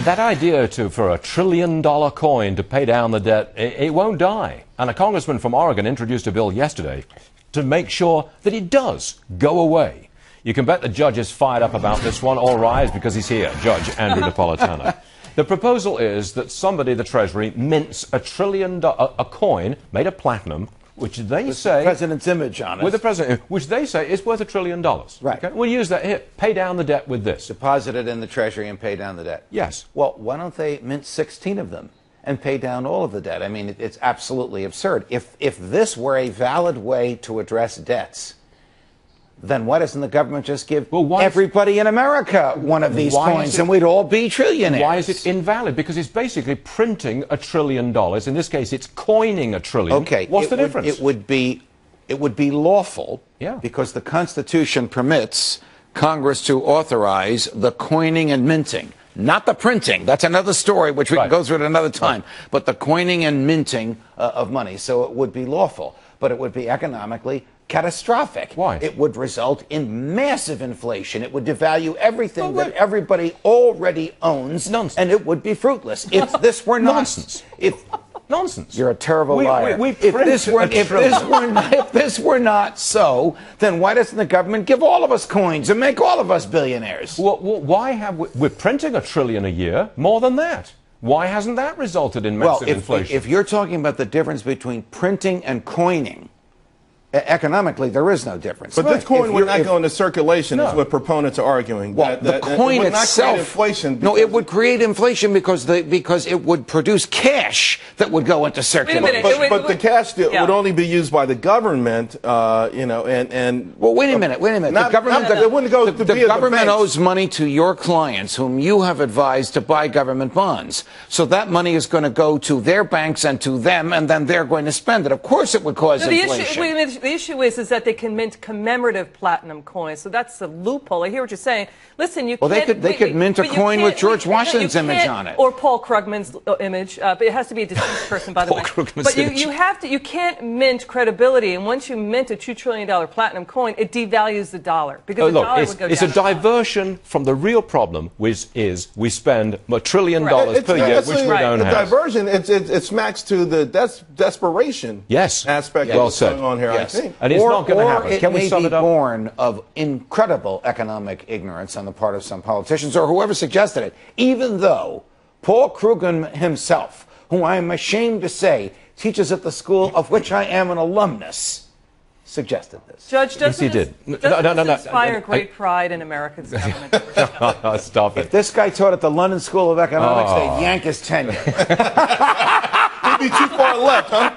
That idea for a $1 trillion coin to pay down the debt, it won't die. And a congressman from Oregon introduced a bill yesterday to make sure that it does go away. You can bet the judge is fired up about this one. All rise, because he's here, Judge Andrew Napolitano. The proposal is that somebody, the Treasury, mints a coin made of platinum, which they say... the president's image on it. With the president, which they say is worth $1 trillion. Right. Okay? We'll use that here. Pay down the debt with this. Deposit it in the Treasury and pay down the debt. Yes. Well, why don't they mint 16 of them and pay down all of the debt? I mean, it's absolutely absurd. If this were a valid way to address debts, then why doesn't the government just give everybody in America one of these coins and we'd all be trillionaires? Why is it invalid? Because it's basically printing $1 trillion. In this case, it's coining $1 trillion. Okay. What's the difference? It would be lawful, because the Constitution permits Congress to authorize the coining and minting. Not the printing. That's another story, which we can go through at another time. But the coining and minting of money. So it would be lawful, but it would be economically catastrophic. Why? It would result in massive inflation. It would devalue everything that everybody already owns. Nonsense. And it would be fruitless. If this were not... Nonsense. Nonsense. You're a terrible liar. If this were not so, then why doesn't the government give all of us coins and make all of us billionaires? Well, why have we're printing $1 trillion a year, more than that? Why hasn't that resulted in massive inflation? If you're talking about the difference between printing and coining, economically, there is no difference. But this coin would not go into circulation, is what proponents are arguing. Well, the coin itself, inflation. No, it would create inflation because it would produce cash that would go into circulation. But the cash would only be used by the government, Well, wait a minute. The government owes money to your clients, whom you have advised to buy government bonds. So that money is going to go to their banks and to them, and then they're going to spend it. Of course, it would cause inflation. The issue is that they can mint commemorative platinum coins, so that's the loophole. I hear what you're saying. Listen, you can't... they could mint a coin with George Washington's image on it. Or Paul Krugman's image, but it has to be a deceased person, by the way. But you can't mint credibility, and once you mint a $2 trillion platinum coin, it devalues the dollar, because the dollar would go down. It's a diversion from the real problem, which is we spend $1 trillion per year, which we don't have. Diversion, it smacks to the desperation aspect of what's going on here, I think. And it's not going to happen. Can we sum it up? It may be born of incredible economic ignorance on the part of some politicians or whoever suggested it, even though Paul Krugman himself, who I am ashamed to say teaches at the school of which I am an alumnus, suggested this. Judge, doesn't this inspire great pride in America's government? Stop it. If this guy taught at the London School of Economics, they'd yank his tenure. He'd be too far left, huh?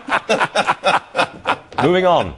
Moving on.